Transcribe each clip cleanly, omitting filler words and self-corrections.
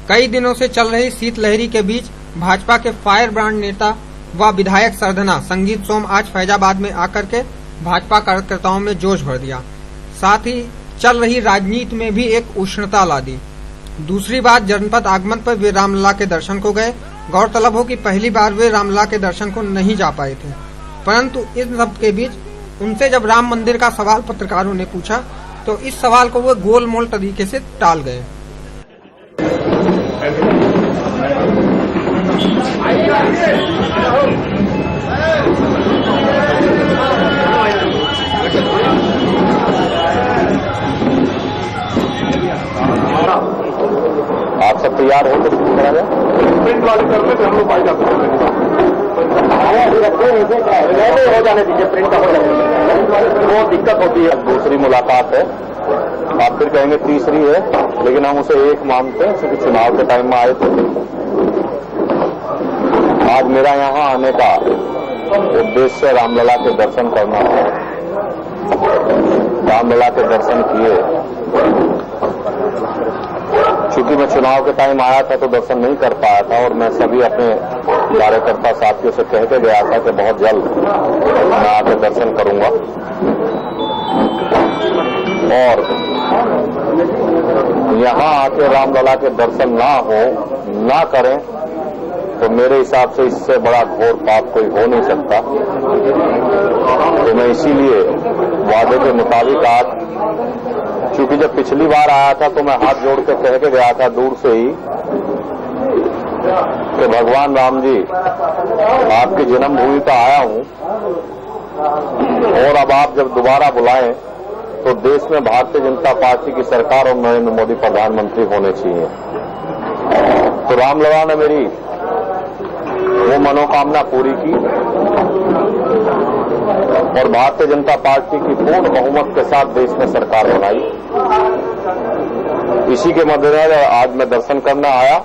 कई दिनों से चल रही शीतलहरी के बीच भाजपा के फायर ब्रांड नेता व विधायक सरधना संगीत सोम आज फैजाबाद में आकर के भाजपा कार्यकर्ताओं में जोश भर दिया। साथ ही चल रही राजनीति में भी एक उष्णता ला दी। दूसरी बात, जनपद आगमन पर वे रामलला के दर्शन को गए। गौरतलब हो कि पहली बार वे रामलला के दर्शन को नहीं जा पाए थे, परंतु इस सब के बीच उनसे जब राम मंदिर का सवाल पत्रकारों ने पूछा तो इस सवाल को वो गोलमोल तरीके से टाल गए। आप सब तैयार हो तो शुरू करा जाए। प्रिंट वाले करने से हम लोग पाई जाते हैं। हो जाने दीजिए, प्रिंट हो जाने दीजिए, बहुत दिक्कत होती है। दूसरी मुलाकात है, आप फिर कहेंगे तीसरी है, लेकिन हम उसे एक मानते हैं क्योंकि चुनाव के टाइम में आए थे। आज मेरा यहाँ आने का उद्देश्य रामलला के दर्शन करना है। रामलला के दर्शन किए, चूंकि मैं चुनाव के टाइम आया था तो दर्शन नहीं कर पाया था और मैं सभी अपने कार्यकर्ता साथियों से कह के गया था कि बहुत जल्द मैं आके दर्शन करूंगा। और यहाँ आके रामलला के दर्शन ना करें तो मेरे हिसाब से इससे बड़ा घोर पाप कोई हो नहीं सकता। तो मैं इसीलिए वादे के मुताबिक आज, क्योंकि जब पिछली बार आया था तो मैं हाथ जोड़ के कह के गया था दूर से ही कि भगवान राम जी आपकी जन्मभूमि पर आया हूं और अब आप जब दोबारा बुलाएं तो देश में भारतीय जनता पार्टी की सरकार और नरेंद्र मोदी प्रधानमंत्री होने चाहिए। तो रामलला ने मेरी वो मनोकामना पूरी की और भारतीय जनता पार्टी की पूर्ण बहुमत के साथ देश में सरकार बनाई। इसी के मद्देनजर आज मैं दर्शन करने आया।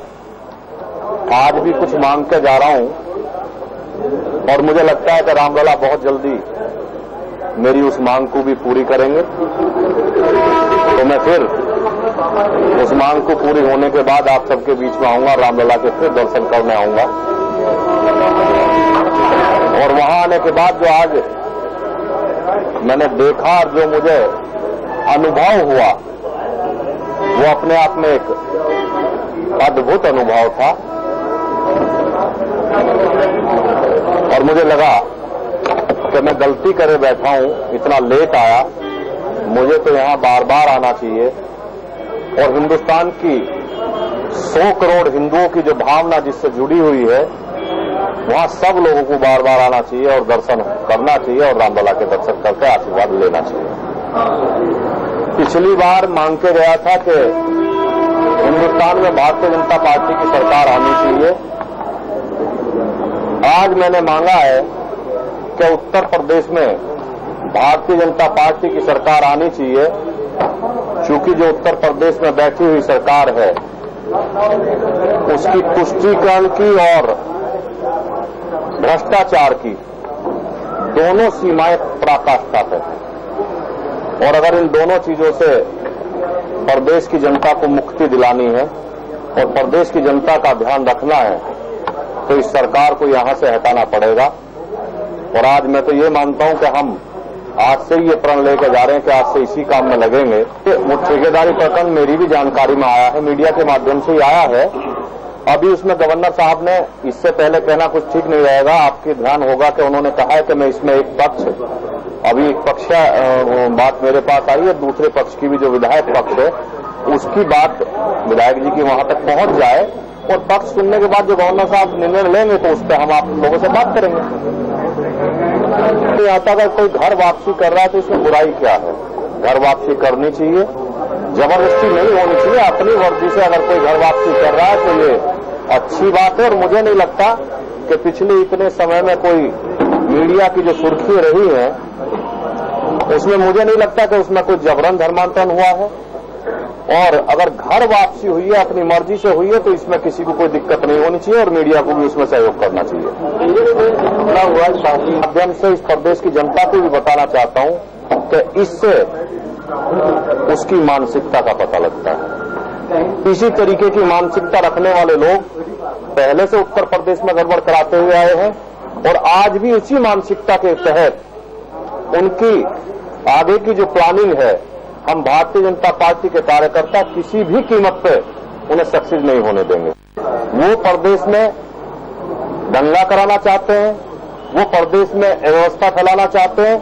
आज भी कुछ मांग के जा रहा हूं और मुझे लगता है कि रामलला बहुत जल्दी मेरी उस मांग को भी पूरी करेंगे। तो मैं फिर उस मांग को पूरी होने के बाद आप सबके बीच में आऊंगा, रामलला के फिर दर्शन करने आऊंगा। और वहां आने के बाद जो आज मैंने देखा और जो मुझे अनुभव हुआ वो अपने आप में एक अद्भुत अनुभव था। और मुझे लगा कि मैं गलती करे बैठा हूं, इतना लेट आया, मुझे तो यहां बार बार आना चाहिए। और हिंदुस्तान की 100 करोड़ हिंदुओं की जो भावना जिससे जुड़ी हुई है वहां सब लोगों को बार बार आना चाहिए और दर्शन करना चाहिए और रामलला के दर्शन करके आशीर्वाद लेना चाहिए। पिछली बार मांग के गया था कि हिंदुस्तान में भारतीय जनता पार्टी की सरकार आनी चाहिए। आज मैंने मांगा है कि उत्तर प्रदेश में भारतीय जनता पार्टी की सरकार आनी चाहिए, क्योंकि जो उत्तर प्रदेश में बैठी हुई सरकार है उसकी तुष्टीकरण की और भ्रष्टाचार की दोनों सीमाएं पराकाष्ठा पे हैं। और अगर इन दोनों चीजों से प्रदेश की जनता को मुक्ति दिलानी है और प्रदेश की जनता का ध्यान रखना है तो इस सरकार को यहां से हटाना पड़ेगा। और आज मैं तो ये मानता हूं कि हम आज से ही ये प्रण लेकर जा रहे हैं कि आज से इसी काम में लगेंगे। वो ठेकेदारी प्रकरण मेरी भी जानकारी में आया है, मीडिया के माध्यम से ही आया है। अभी उसमें गवर्नर साहब ने, इससे पहले कहना कुछ ठीक नहीं रहेगा, आपके ध्यान होगा कि उन्होंने कहा है कि मैं इसमें एक पक्ष, अभी एक पक्ष बात मेरे पास आई है, दूसरे पक्ष की भी जो विधायक पक्ष है उसकी बात विधायक जी की वहां तक पहुंच जाए और पक्ष सुनने के बाद जो गवर्नर साहब निर्णय लेंगे तो उस पर हम आप लोगों से बात करेंगे। यहाँ तक अगर कोई घर वापसी कर रहा है तो इसमें बुराई क्या है? घर वापसी करनी चाहिए, जबरदस्ती नहीं होनी चाहिए। अपनी मर्जी से अगर कोई घर वापसी कर रहा है तो ये अच्छी बात है। और मुझे नहीं लगता कि पिछले इतने समय में कोई मीडिया की जो सुर्खी रही है उसमें मुझे नहीं लगता कि उसमें कोई जबरन धर्मांतरण हुआ है। और अगर घर वापसी हुई है, अपनी मर्जी से हुई है, तो इसमें किसी को कोई दिक्कत नहीं होनी चाहिए और मीडिया को भी उसमें सहयोग करना चाहिए। माध्यम से इस प्रदेश की जनता को भी बताना चाहता हूं कि इससे उसकी मानसिकता का पता लगता है। इसी तरीके की मानसिकता रखने वाले लोग पहले से उत्तर प्रदेश में गड़बड़ कराते हुए आए हैं और आज भी उसी मानसिकता के तहत उनकी आगे की जो प्लानिंग है, हम भारतीय जनता पार्टी के कार्यकर्ता किसी भी कीमत पे उन्हें सक्सेस नहीं होने देंगे। वो प्रदेश में दंगा कराना चाहते हैं, वो प्रदेश में अव्यवस्था फैलाना चाहते हैं।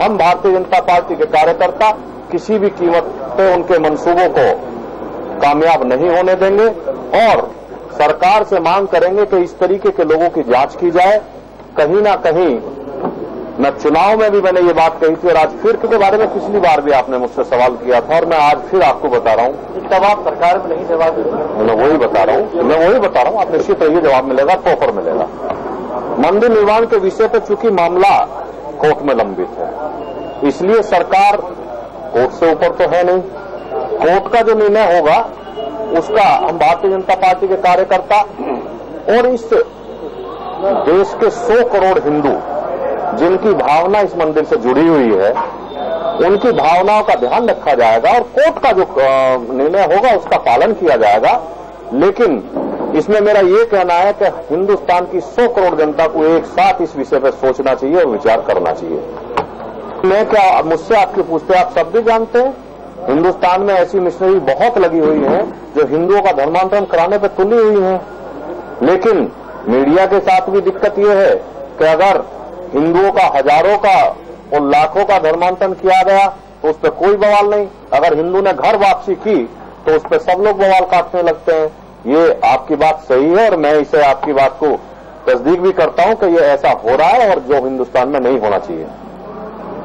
हम भारतीय जनता पार्टी के कार्यकर्ता किसी भी कीमत पे उनके मंसूबों को कामयाब नहीं होने देंगे और सरकार से मांग करेंगे कि इस तरीके के लोगों की जांच की जाए। कहीं ना कहीं मैं चुनाव में भी मैंने ये बात कही थी और आज फिर के बारे में पिछली बार भी आपने मुझसे सवाल किया था और मैं आज फिर आपको बता रहा हूं, जवाब सरकार में नहीं जवाब मैं वही बता रहा हूं, आप निश्चित रहिए जवाब मिलेगा, प्रॉपर मिलेगा। मंदिर निर्माण के विषय पर चूंकि मामला कोर्ट में लंबित है, इसलिए सरकार कोर्ट से ऊपर तो है नहीं। कोर्ट का जो निर्णय होगा उसका हम भारतीय जनता पार्टी के कार्यकर्ता और इस देश के 100 करोड़ हिंदू जिनकी भावना इस मंदिर से जुड़ी हुई है, उनकी भावनाओं का ध्यान रखा जाएगा और कोर्ट का जो निर्णय होगा उसका पालन किया जाएगा। लेकिन इसमें मेरा ये कहना है कि हिंदुस्तान की 100 करोड़ जनता को एक साथ इस विषय पर सोचना चाहिए और विचार करना चाहिए। मैं क्या मुझसे आपके पूछते, आप सब भी जानते हैं हिंदुस्तान में ऐसी मिशनरी बहुत लगी हुई है जो हिंदुओं का धर्मांतरण कराने पर तुली हुई है। लेकिन मीडिया के साथ भी दिक्कत यह है कि अगर हिंदुओं का हजारों का और लाखों का धर्मांतरण किया गया तो उस पर कोई बवाल नहीं, अगर हिंदू ने घर वापसी की तो उस पर सब लोग बवाल काटने लगते हैं। ये आपकी बात सही है और मैं इसे आपकी बात को तस्दीक भी करता हूं कि ये ऐसा हो रहा है और जो हिंदुस्तान में नहीं होना चाहिए।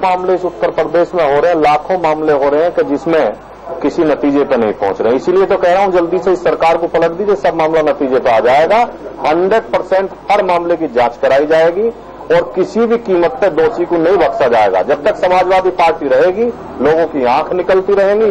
मामले इस उत्तर प्रदेश में हो रहे हैं, लाखों मामले हो रहे हैं कि जिसमें किसी नतीजे पर नहीं पहुंच रहे। इसीलिए तो कह रहा हूं जल्दी से इस सरकार को पलट दीजिए, सब मामला नतीजे पर आ जाएगा। 100% हर मामले की जांच कराई जाएगी और किसी भी कीमत पर दोषी को नहीं बख्शा जाएगा। जब तक समाजवादी पार्टी रहेगी लोगों की आंख निकलती रहेंगी।